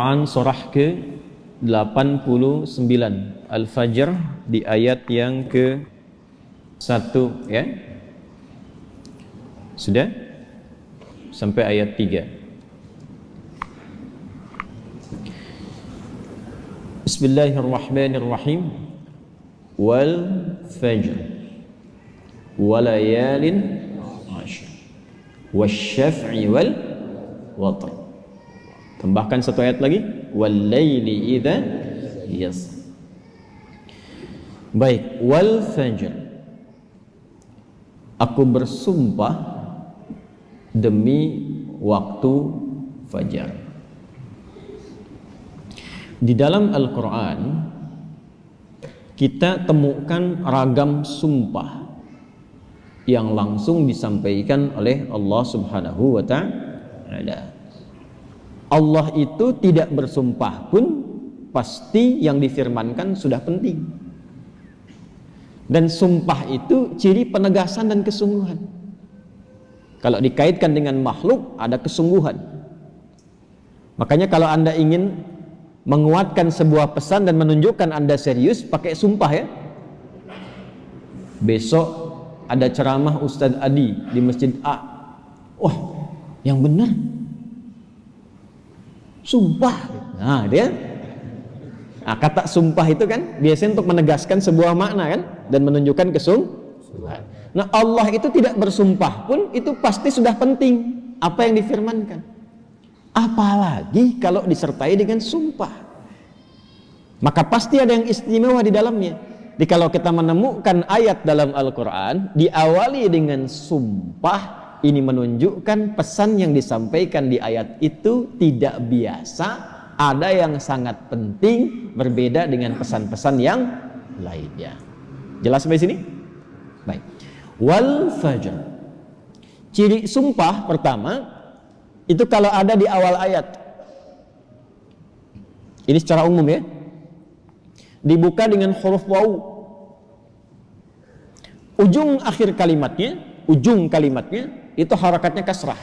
Al-Quran surah ke-89 Al-Fajr di ayat yang ke-1 ya. Sudah? Sampai ayat 3. Bismillahirrahmanirrahim. Wal fajr walayalin 'ashr wasyaf'i wal watr. Tambahkan satu ayat lagi, wal laili idza yasr. Baik, wal fajr, aku bersumpah demi waktu fajar. Di dalam Al-Quran kita temukan ragam sumpah yang langsung disampaikan oleh Allah Subhanahu wa ta'ala. Allah itu tidak bersumpah pun pasti yang difirmankan sudah penting. Dan sumpah itu ciri penegasan dan kesungguhan. Kalau dikaitkan dengan makhluk ada kesungguhan. Makanya kalau Anda ingin menguatkan sebuah pesan dan menunjukkan Anda serius, pakai sumpah ya. Besok ada ceramah Ustadz Adi di Masjid A. Wah, yang benar sumpah. Nah, dia. Nah, kata sumpah itu kan biasanya untuk menegaskan sebuah makna kan dan menunjukkan kesungguhan. Nah, Allah itu tidak bersumpah pun itu pasti sudah penting apa yang difirmankan. Apalagi kalau disertai dengan sumpah. Maka pasti ada yang istimewa di dalamnya. Jadi kalau kita menemukan ayat dalam Al-Quran diawali dengan sumpah, ini menunjukkan pesan yang disampaikan di ayat itu tidak biasa, ada yang sangat penting, berbeda dengan pesan-pesan yang lainnya. Jelas sampai sini? Baik. Wal fajr. Ciri sumpah pertama itu kalau ada di awal ayat. Ini secara umum ya. Dibuka dengan huruf waw. Ujung akhir kalimatnya, ujung kalimatnya itu harakatnya kasrah.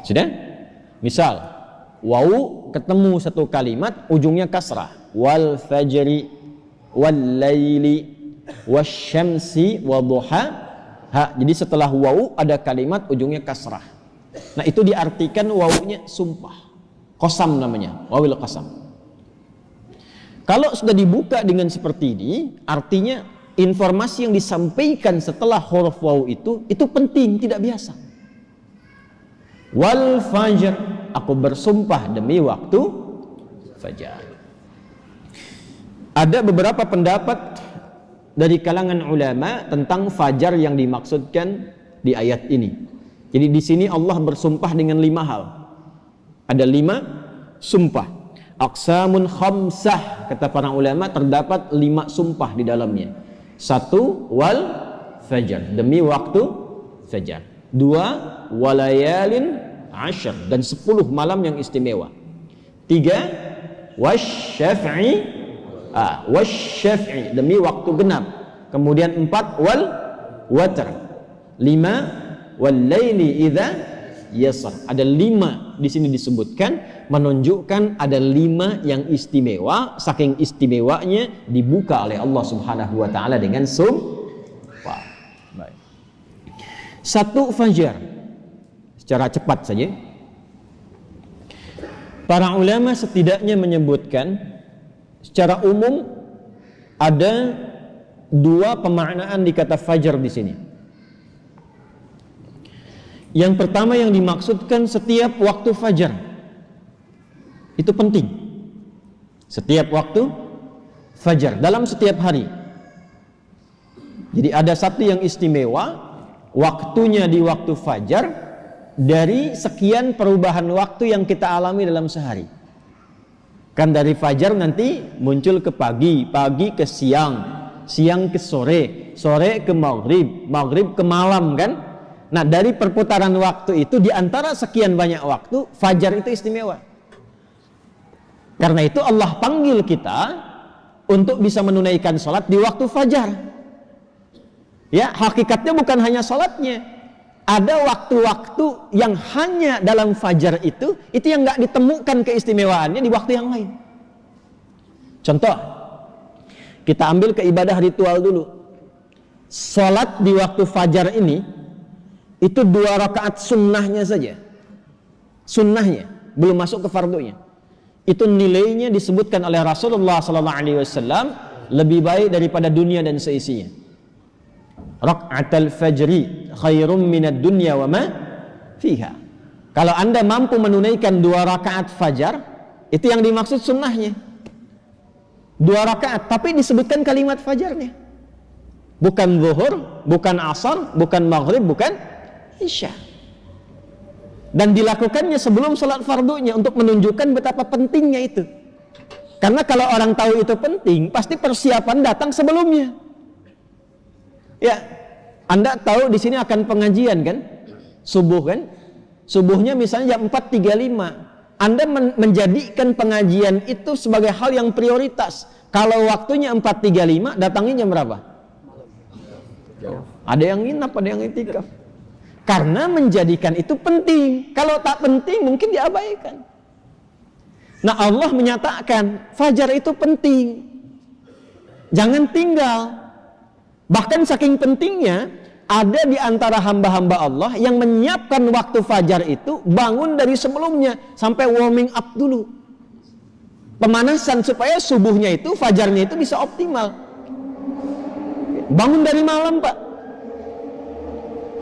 Sudah? Misal, waw ketemu satu kalimat ujungnya kasrah. Wal fajri wal laili wasyamsi wadduhaha. Jadi setelah waw ada kalimat ujungnya kasrah. Nah, itu diartikan wawnya sumpah. Qasam namanya, wawil qasam. Kalau sudah dibuka dengan seperti ini, artinya informasi yang disampaikan setelah huruf waw itu penting, tidak biasa. Wal fajr, aku bersumpah demi waktu fajar. Ada beberapa pendapat dari kalangan ulama tentang fajar yang dimaksudkan di ayat ini. Jadi di sini Allah bersumpah dengan 5 hal. Ada 5 sumpah. Aqsamun khamsah, kata para ulama, terdapat 5 sumpah di dalamnya. 1, wal fajar, demi waktu fajar. 2, walayalin 'ashr, dan 10 malam yang istimewa. 3, wasyaf'i, demi waktu genap. Kemudian 4, wal watr. 5, wal laili idza yasr. Ada 5 di sini disebutkan, menunjukkan ada 5 yang istimewa. Saking istimewanya dibuka oleh Allah Subhanahu wa ta'ala dengan sumpah. Baik. 1, fajar. Secara cepat saja. Para ulama setidaknya menyebutkan secara umum ada 2 pemaknaan di kata fajar di sini. Yang pertama yang dimaksudkan setiap waktu fajar. Itu penting. Setiap waktu fajar, dalam setiap hari. Jadi ada satu yang istimewa, waktunya di waktu fajar dari sekian perubahan waktu yang kita alami dalam sehari. Kan dari fajar nanti muncul ke pagi, pagi ke siang, siang ke sore, sore ke maghrib, maghrib ke malam kan. Nah, dari perputaran waktu itu, di antara sekian banyak waktu, fajar itu istimewa. Karena itu Allah panggil kita untuk bisa menunaikan sholat di waktu fajar. Ya, hakikatnya bukan hanya sholatnya, ada waktu-waktu yang hanya dalam fajar itu yang nggak ditemukan keistimewaannya di waktu yang lain. Contoh, kita ambil ke ibadah ritual dulu. Sholat di waktu fajar ini itu 2 rakaat sunnahnya saja. Sunnahnya, belum masuk ke fardunya. Itu nilainya disebutkan oleh Rasulullah SAW lebih baik daripada dunia dan seisinya. Raka'atul fajri khairum minad dunya wa ma fiha. Kalau Anda mampu menunaikan 2 rakaat fajar, itu yang dimaksud sunnahnya. 2 rakaat, tapi disebutkan kalimat fajarnya. Bukan zuhur, bukan asar, bukan maghrib, bukan isya. Dan dilakukannya sebelum salat fardunya untuk menunjukkan betapa pentingnya itu. Karena kalau orang tahu itu penting, pasti persiapan datang sebelumnya. Ya, Anda tahu di sini akan pengajian kan? Subuh kan? Subuhnya misalnya jam 4.35. Anda menjadikan pengajian itu sebagai hal yang prioritas. Kalau waktunya 4.35, datangnya jam berapa? Ada yang nginap, ada yang itikaf. Karena menjadikan itu penting. Kalau tak penting mungkin diabaikan. Nah, Allah menyatakan fajar itu penting. Jangan tinggal. Bahkan saking pentingnya, ada di antara hamba-hamba Allah yang menyiapkan waktu fajar itu bangun dari sebelumnya sampai warming up dulu. Pemanasan supaya subuhnya itu, fajarnya itu bisa optimal. Bangun dari malam, Pak.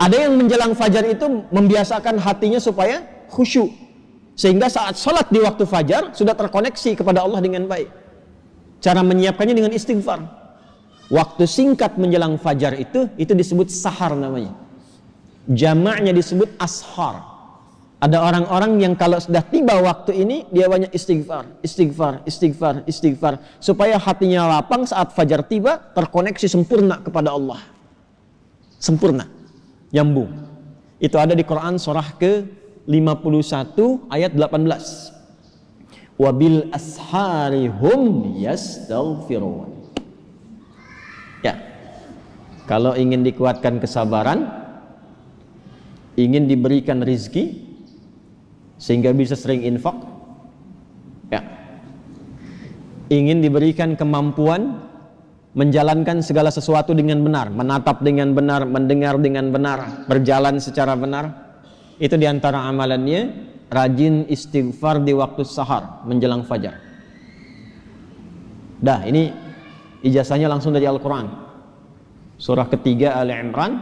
Ada yang menjelang fajar itu membiasakan hatinya supaya khusyuk. Sehingga saat sholat di waktu fajar sudah terkoneksi kepada Allah dengan baik. Cara menyiapkannya dengan istighfar. Waktu singkat menjelang fajar itu disebut sahar namanya. Jamaknya disebut ashar. Ada orang-orang yang kalau sudah tiba waktu ini dia banyak istighfar, istighfar, istighfar, istighfar, supaya hatinya lapang saat fajar tiba, terkoneksi sempurna kepada Allah. Sempurna, nyambung. Itu ada di Quran surah ke-51 ayat 18. Wabil ashari hum yastaghfirun. Ya, kalau ingin dikuatkan kesabaran, ingin diberikan rizki, sehingga bisa sering infak, ya, ingin diberikan kemampuan menjalankan segala sesuatu dengan benar, menatap dengan benar, mendengar dengan benar, berjalan secara benar, itu diantara amalannya rajin istighfar di waktu sahar menjelang fajar. Dah, ini ijazahnya langsung dari Al-Quran. Surah ketiga Ali Imran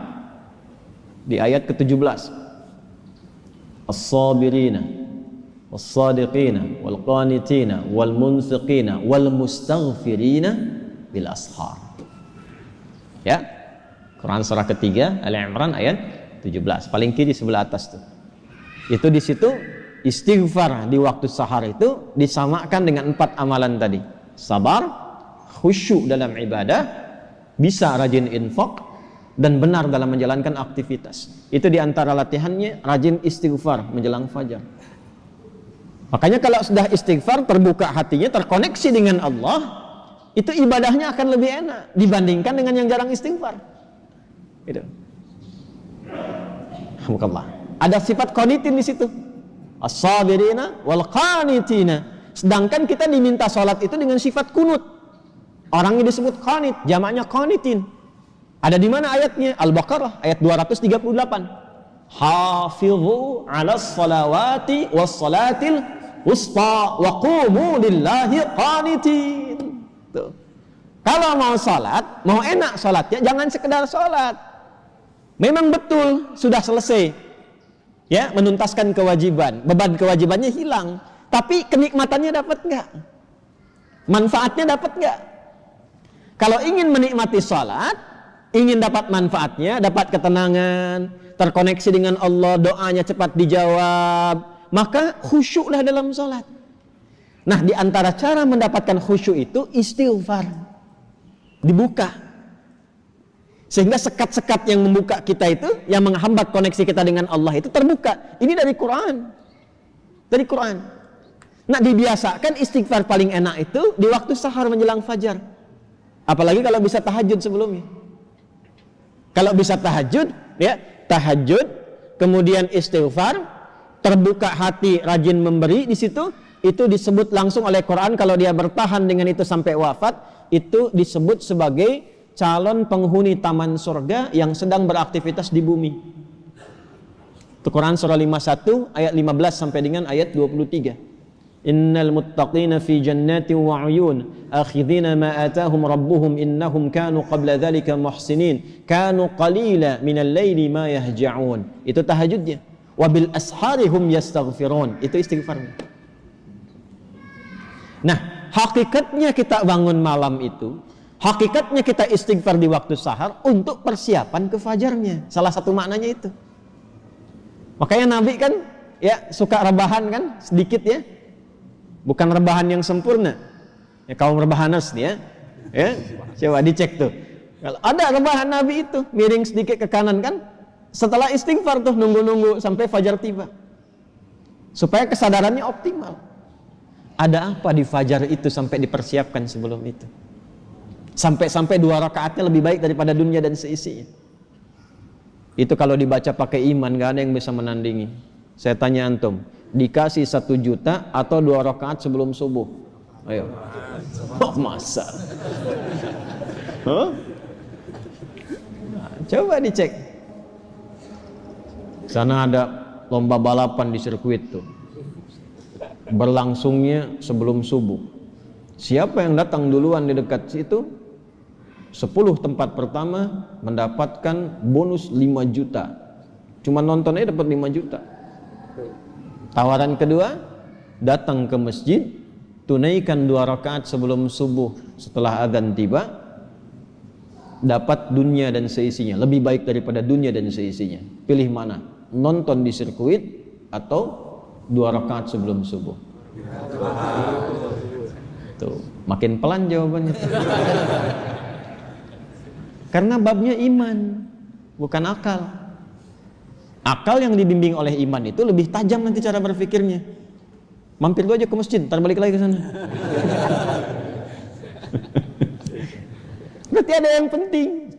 di ayat ke-17. As-sabirina was-sadiqina wal-qanitina wal-munfiqina wal-mustaghfirina bil ashar. Ya. Quran surah ketiga Ali Imran ayat 17. Paling kiri sebelah atas tuh. Itu di situ istighfar di waktu sahar itu disamakan dengan 4 amalan tadi. Sabar, khusyuk dalam ibadah, bisa rajin infak, dan benar dalam menjalankan aktivitas. Itu diantara latihannya rajin istighfar menjelang fajar. Makanya kalau sudah istighfar, terbuka hatinya, terkoneksi dengan Allah, itu ibadahnya akan lebih enak dibandingkan dengan yang jarang istighfar. Gitu. Alhamdulillah. Ada sifat qanitin di situ. As-sabirina wal qanitina. Sedangkan kita diminta salat itu dengan sifat kunut. Orangnya disebut qanit, jamaknya qanitin. Ada di mana ayatnya? Al-Baqarah ayat 238. Hafizu 'alas salawati was salatil wusta wa qumu lillahi qanitin. Tuh. Kalau mau salat, mau enak salatnya, jangan sekedar salat. Memang betul sudah selesai. Ya, menuntaskan kewajiban, beban kewajibannya hilang. Tapi kenikmatannya dapat enggak? Manfaatnya dapat enggak? Kalau ingin menikmati salat, ingin dapat manfaatnya, dapat ketenangan, terkoneksi dengan Allah, doanya cepat dijawab, maka khusyuklah dalam salat. Nah, di antara cara mendapatkan khusyuk itu istighfar. Dibuka. Sehingga sekat-sekat yang membuka kita itu, yang menghambat koneksi kita dengan Allah itu terbuka. Ini dari Quran. Dari Quran. Nah, dibiasakan istighfar paling enak itu di waktu sahar menjelang fajar. Apalagi kalau bisa tahajud sebelumnya. Kalau bisa tahajud, ya, tahajud kemudian istighfar, terbuka hati, rajin memberi di situ, itu disebut langsung oleh Quran kalau dia bertahan dengan itu sampai wafat, itu disebut sebagai calon penghuni taman surga yang sedang beraktivitas di bumi. Itu Quran surah 51 ayat 15 sampai dengan ayat 23. Innal muttaqina fi jannatin wa 'uyun akhidhina ma atahum rabbuhum innahum kanu qabla dhalika muhsinin kanu qalila minal laili ma yahja'un. Itu tahajudnya. Wa bil ashari hum yastaghfirun. Itu istighfarnya. Nah, hakikatnya kita bangun malam itu, hakikatnya kita istighfar di waktu sahar untuk persiapan ke fajarnya. Salah satu maknanya itu. Makanya Nabi kan ya suka rebahan kan sedikit ya. Bukan rebahan yang sempurna. Ya kaum rebahaners nih ya. Ya, coba dicek tuh. Kalau ada rebahan Nabi itu miring sedikit ke kanan kan, setelah istighfar tuh nunggu-nunggu sampai fajar tiba. Supaya kesadarannya optimal. Ada apa di fajar itu sampai dipersiapkan sebelum itu? Sampai-sampai 2 rakaatnya lebih baik daripada dunia dan seisinya. Itu kalau dibaca pakai iman, gak ada yang bisa menandingi. Saya tanya antum, dikasih 1 juta atau 2 rakaat sebelum subuh? Ayo. Oh, masa? Huh? Nah, coba dicek. Sana ada lomba balapan di sirkuit tuh. Berlangsungnya sebelum subuh. Siapa yang datang duluan di dekat situ, 10 tempat pertama mendapatkan bonus 5 juta. Cuma nonton aja dapat 5 juta. Tawaran kedua, datang ke masjid, tunaikan 2 rakaat sebelum subuh setelah azan tiba, dapat dunia dan seisinya, lebih baik daripada dunia dan seisinya. Pilih mana? Nonton di sirkuit atau 2 rakaat sebelum subuh? Tuh, makin pelan jawabannya. Karena babnya iman, bukan akal. Akal yang dibimbing oleh iman itu lebih tajam nanti cara berpikirnya. Mampir dulu aja ke masjid, ntar balik lagi ke sana. Berarti ada yang penting.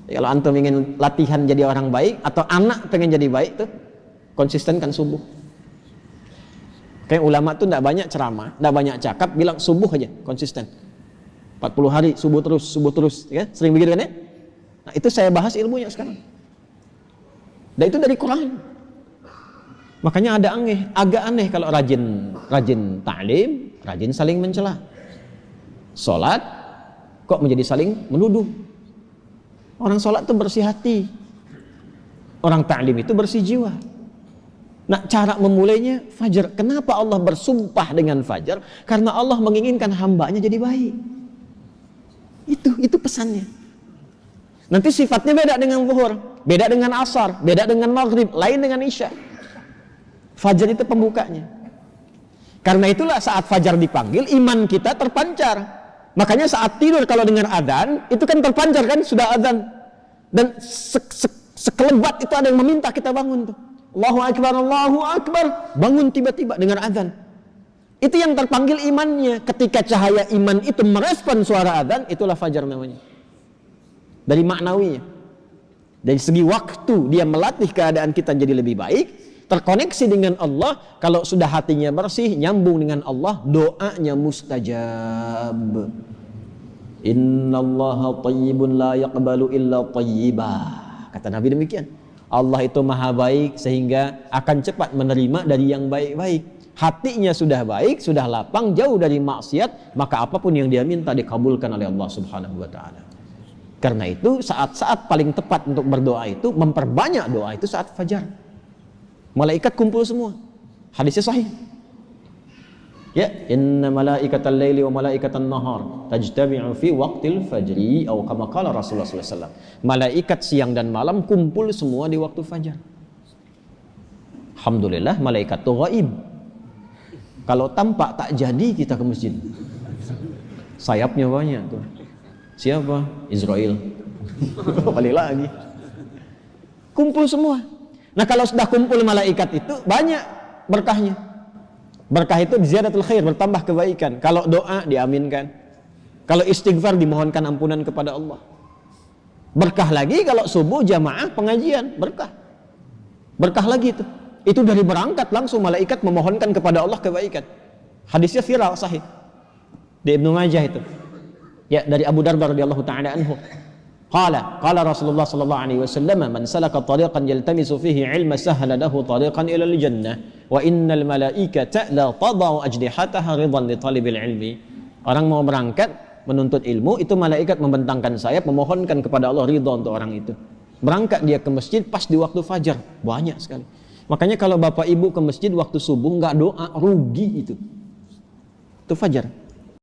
Kalau antum ingin latihan jadi orang baik atau anak pengen jadi baik tuh, konsistenkan subuh. Kayak ulama tuh enggak banyak ceramah, enggak banyak cakap, bilang subuh aja, konsisten. 40 hari subuh terus, ya? Sering begitu kan ya? Nah, itu saya bahas ilmunya sekarang. Dan itu dari Quran. Makanya agak aneh kalau rajin ta'lim, rajin saling mencela. Salat kok menjadi saling menuduh. Orang salat itu bersih hati. Orang ta'lim itu bersih jiwa. Nah, cara memulainya fajar. Kenapa Allah bersumpah dengan fajar? Karena Allah menginginkan hambanya jadi baik. Itu pesannya. Nanti sifatnya beda dengan zuhur, beda dengan asar, beda dengan maghrib, lain dengan isya. Fajar itu pembukanya. Karena itulah saat fajar dipanggil, iman kita terpancar. Makanya saat tidur kalau dengar adzan, itu kan terpancar kan, sudah adzan. Dan sekelebat itu ada yang meminta kita bangun tuh. Allahu Akbar, Allahu Akbar. Bangun tiba-tiba dengar adzan. Itu yang terpanggil imannya. Ketika cahaya iman itu merespon suara adzan, itulah fajar namanya. Dari maknawinya, dari segi waktu dia melatih keadaan kita jadi lebih baik, terkoneksi dengan Allah. Kalau sudah hatinya bersih, nyambung dengan Allah, doanya mustajab. Innallaha thayyibun la yaqbalu illa thayyibah. Kata Nabi demikian. Allah itu maha baik sehingga akan cepat menerima dari yang baik-baik. Hatinya sudah baik, sudah lapang, jauh dari maksiat, maka apapun yang dia minta dikabulkan oleh Allah Subhanahu wa taala. Karena itu saat-saat paling tepat untuk berdoa itu, memperbanyak doa itu saat fajar. Malaikat kumpul semua. Hadisnya sahih. Ya, inna malaikatal laili wa malaikatan nahar tajtami'u fi waqtil fajri atau kama qala Rasulullah sallallahu alaihi wasallam. Malaikat siang dan malam kumpul semua di waktu fajar. Alhamdulillah malaikat itu gaib. Kalau tampak tak jadi kita ke masjid. Sayapnya banyak tuh. Siapa? Israel. Balik lagi. Kumpul semua. Nah, kalau sudah kumpul malaikat itu banyak berkahnya. Berkah itu ziyadatul khair, bertambah kebaikan. Kalau doa diaminkan. Kalau istighfar dimohonkan ampunan kepada Allah. Berkah lagi kalau subuh jamaah pengajian, berkah. Berkah lagi itu. Itu dari berangkat langsung malaikat memohonkan kepada Allah kebaikan. Hadisnya viral sahih di Ibnu Majah itu. Ya, dari Abu Darda radhiyallahu taala anhu. Qala Rasulullah sallallahu alaihi wasallam, "Man salaka tariqan yaltamisu fihi 'ilma sahhala lahu tariqan ila al-jannah, wa innal malaikata la tadau ajnihataha ridan li talibil ilmi." Orang mau berangkat menuntut ilmu, itu malaikat membentangkan sayap memohonkan kepada Allah ridha untuk orang itu. Berangkat dia ke masjid pas di waktu fajar, banyak sekali. Makanya kalau bapak ibu ke masjid waktu subuh nggak doa, rugi itu. Itu fajar.